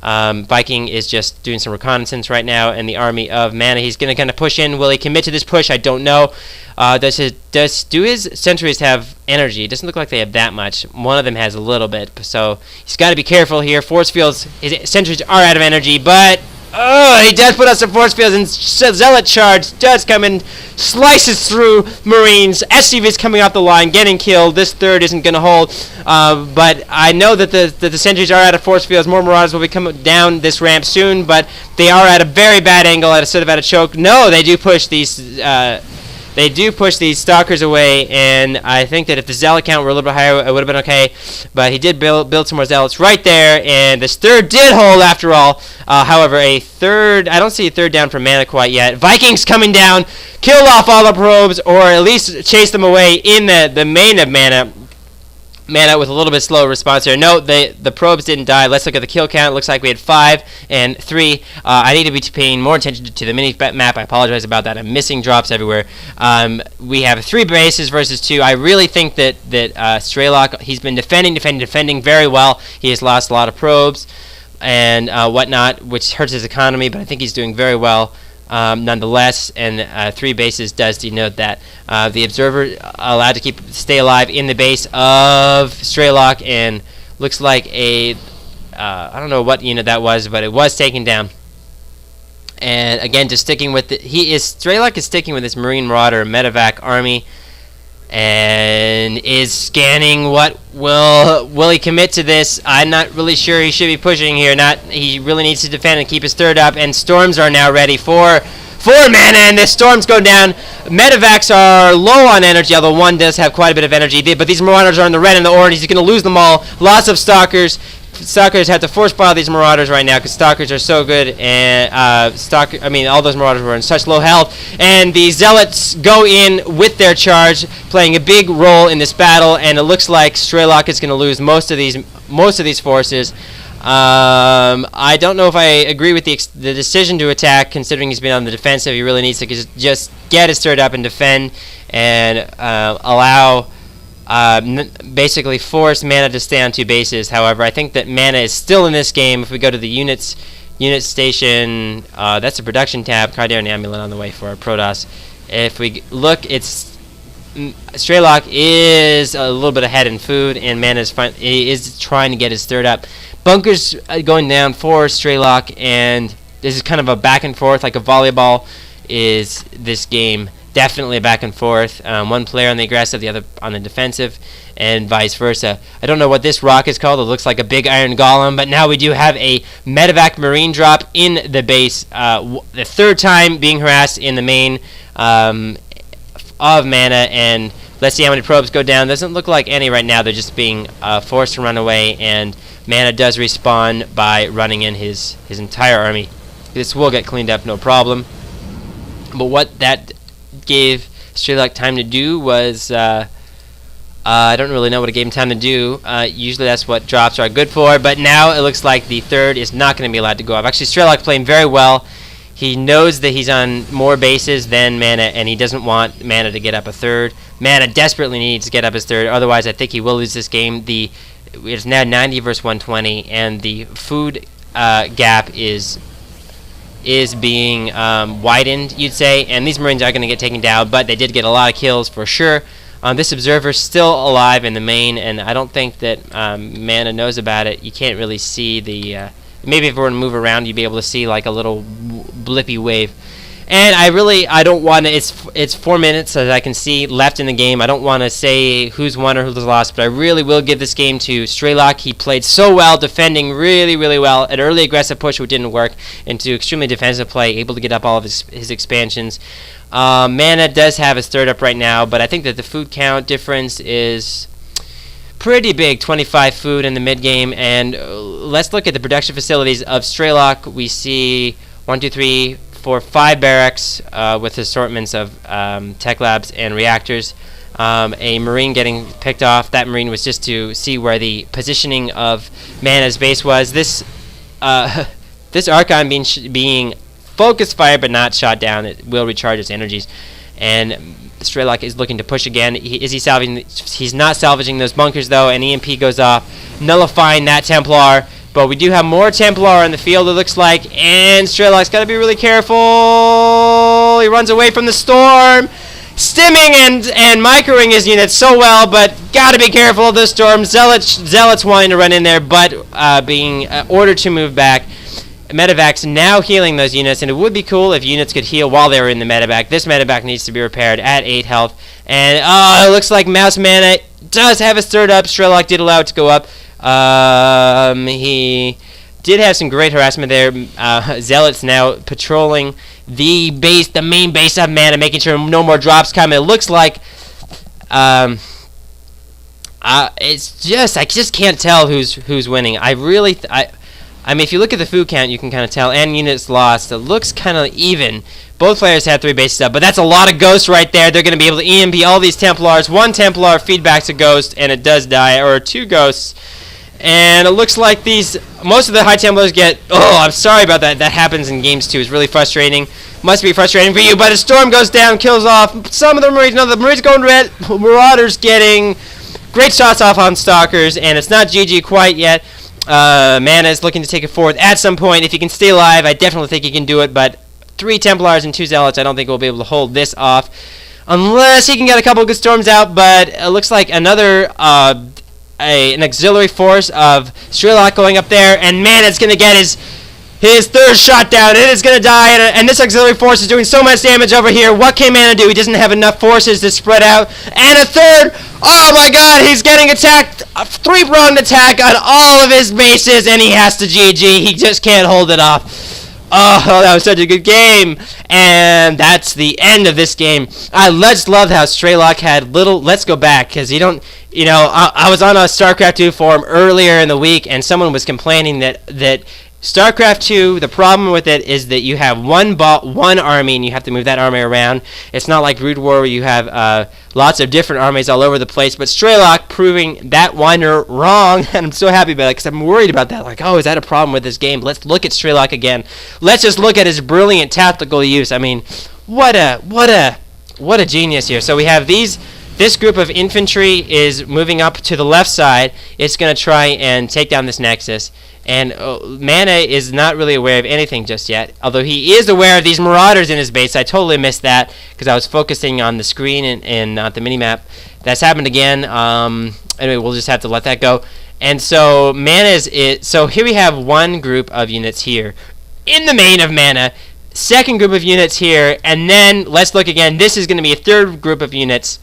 Viking is just doing some reconnaissance right now in the army of Mana. He's going to kind of push in. Will he commit to this push? I don't know. Do his sentries have energy? It doesn't look like they have that much. One of them has a little bit, so he's got to be careful here. Force fields, his sentries are out of energy, but he does put out some force fields, and Zealot Charge does come in, slices through Marines. SCV is coming off the line, getting killed. This third isn't going to hold, but I know that the sentries are out of force fields. More Marauders will be coming down this ramp soon, but they are at a very bad angle, sort of at a choke. No, they do push these. They do push these Stalkers away, and I think that if the Zealot count were a little bit higher, it would have been okay. But he did build some more Zealots right there, and this third did hold after all. However, a third, I don't see a third down from Mana quite yet. Vikings coming down, kill off all the probes, or at least chase them away in the main of Mana. Mana with a little bit slow response here. No, the probes didn't die. Let's look at the kill count. It looks like we had 5 and 3. I need to be paying more attention to the mini map. I apologize about that. I'm missing drops everywhere. We have 3 bases versus 2. I really think that Strelok, he's been defending very well. He has lost a lot of probes and whatnot, which hurts his economy, but I think he's doing very well. Nonetheless, and 3 bases does denote that. The Observer allowed to stay alive in the base of Strelok, and looks like a I don't know what unit that was, but it was taken down. And again, just sticking with Strelok is sticking with this Marine Marauder Medevac army, and is scanning what will he commit to this. I'm not really sure he should be pushing here. He really needs to defend and keep his third up, and storms are now ready for Mana, and the storms go down. Medevacs are low on energy, although one does have quite a bit of energy, but these Marauders are in the red and the orange. He's going to lose them all. Lots of Stalkers. Stalkers have to force fire these Marauders right now because Stalkers are so good, and all those Marauders were in such low health, and the Zealots go in with their charge, playing a big role in this battle, and it looks like Strelok is going to lose most of these forces. I don't know if I agree with the decision to attack, considering he's been on the defensive. He really needs to just get his third up and defend, and allow. Basically force Mana to stay on 2 bases. However, I think that Mana is still in this game. If we go to the unit station, that's a production tab. Cardarian Amulet on the way for our Protoss. If we look, Strelok is a little bit ahead in food, and Mana is trying to get his third up. Bunkers going down for Strelok, and this is kind of a back and forth, like a volleyball is this game. Definitely back and forth. One player on the aggressive, the other on the defensive, and vice versa. I don't know what this rock is called. It looks like a big iron golem, but now we do have a Medevac Marine drop in the base. The third time being harassed in the main of Mana, and let's see how many probes go down. Doesn't look like any right now. They're just being forced to run away, and Mana does respawn by running in his entire army. This will get cleaned up, no problem. But what that gave Strelok time to do was I don't really know what it gave him time to do. Usually that's what drops are good for, but now it looks like the third is not going to be allowed to go up. Actually, Strelok playing very well. He knows that he's on more bases than Mana, and he doesn't want Mana to get up a third. Mana desperately needs to get up his third, otherwise I think he will lose this game. It's now 90 versus 120, and the food gap is being widened, you'd say, and these Marines are going to get taken down, but they did get a lot of kills for sure. This Observer's still alive in the main, and I don't think that Mana knows about it. You can't really see the... maybe if we were to move around, you'd be able to see like a little blippy wave. And I don't want to... It's 4 minutes, as I can see, left in the game. I don't want to say who's won or who's lost, but I really will give this game to Strelok. He played so well, defending really, really well. An early aggressive push which didn't work, into extremely defensive play, able to get up all of his expansions. Mana does have his third up right now, but I think that the food count difference is pretty big, 25 food in the mid game. And let's look at the production facilities of Strelok. We see 1, 2, 3, 4, 5 barracks with assortments of tech labs and reactors. A Marine getting picked off. That Marine was just to see where the positioning of Mana's base was. This Archon being focus fire but not shot down. It will recharge its energies, and Strelok is looking to push again. Is he salvaging? He's not salvaging those bunkers though. An EMP goes off, nullifying that Templar. But we do have more Templar on the field, it looks like, and Strelok's got to be really careful. He runs away from the storm, stimming and microing his units so well, but got to be careful of the storm. Zealots wanting to run in there, but being ordered to move back. Medevac's now healing those units, and it would be cool if units could heal while they were in the medevac. This medevac needs to be repaired at 8 health, and it looks like Mouse mana does have his third up. Strelok did allow it to go up. He did have some great harassment there. Zealots now patrolling the main base of mana, making sure no more drops come. It looks like it's just I just can't tell who's winning. I mean, if you look at the food count, you can kind of tell, and units lost. It looks kind of even. Both players had 3 bases up, but that's a lot of ghosts right there. They're going to be able to EMP all these Templars. 1 Templar feedbacks a ghost, and it does die, or 2 ghosts. And it looks like most of the High Templars get, I'm sorry about that. That happens in games too. It's really frustrating. Must be frustrating for you, but a storm goes down, kills off some of the Marines. None of the Marines going red. Marauders getting great shots off on Stalkers, and it's not GG quite yet. Mana is looking to take it forward at some point. If he can stay alive, I definitely think he can do it, but 3 Templars and 2 Zealots, I don't think we'll be able to hold this off unless he can get a couple of good storms out. But it looks like another an auxiliary force of Strelok going up there, and Mana's going to get his 3rd shot down. It is going to die, and this auxiliary force is doing so much damage over here. What can Mana do? He doesn't have enough forces to spread out. And a 3rd! Oh my god, he's getting attacked! A 3-pronged attack on all of his bases, and he has to GG. He just can't hold it off. Oh, that was such a good game. And that's the end of this game. I just loved how Strelok had let's go back, because I was on a StarCraft 2 forum earlier in the week, and someone was complaining that StarCraft 2, the problem with it is that you have one army and you have to move that army around. It's not like Brood War where you have lots of different armies all over the place. But Strelok proving that whiner wrong, and I'm so happy about it because I'm worried about that. Like, is that a problem with this game? Let's look at Strelok again. Let's just look at his brilliant tactical use. I mean, what a genius here. So we have this group of infantry is moving up to the left side. It's going to try and take down this Nexus. And Mana is not really aware of anything just yet, although he is aware of these Marauders in his base. I totally missed that because I was focusing on the screen and not the minimap. That's happened again. Anyway, we'll just have to let that go. And so so here we have one group of units here in the main of Mana, second group of units here, and then let's look again. This is going to be a 3rd group of units.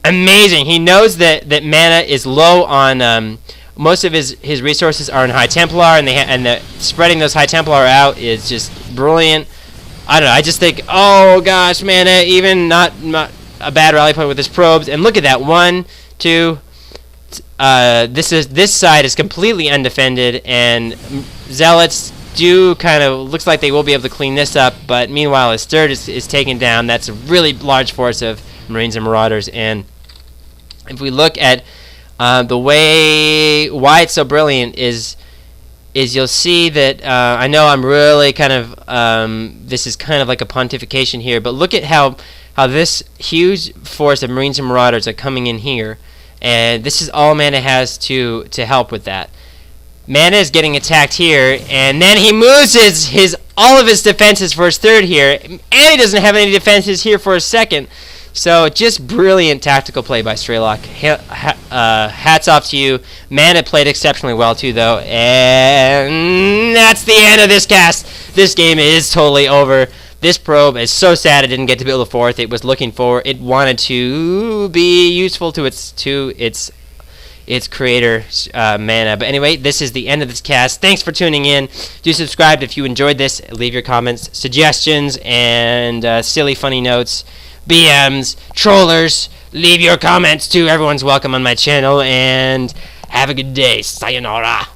Amazing. He knows that Mana is low on most of his resources are in High Templar, and spreading those High Templar out is just brilliant. I don't know. I just think, oh gosh, Mana, even not a bad rally point with his probes. And look at that, 1, 2. This side is completely undefended, and Zealots do kind of looks like they will be able to clean this up. But meanwhile, his 3rd is taken down. That's a really large force of Marines and Marauders. And if we look at why it's so brilliant is you'll see that I know I'm really kind of this is kind of like a pontification here, but look at how this huge force of Marines and Marauders are coming in here, and this is all Mana has to help with that. Mana is getting attacked here, and then he moves all of his defenses for his 3rd here, and he doesn't have any defenses here for his 2nd. So just brilliant tactical play by Strelok. Hats off to you. Mana played exceptionally well too, though. And that's the end of this cast. This game is totally over. This probe is so sad it didn't get to build a 4th. It was looking for. It wanted to be useful to its creator, Mana. But anyway, this is the end of this cast. Thanks for tuning in. Do subscribe if you enjoyed this. Leave your comments, suggestions, and silly, funny notes. BMs, trollers, leave your comments too. Everyone's welcome on my channel, and have a good day. Sayonara.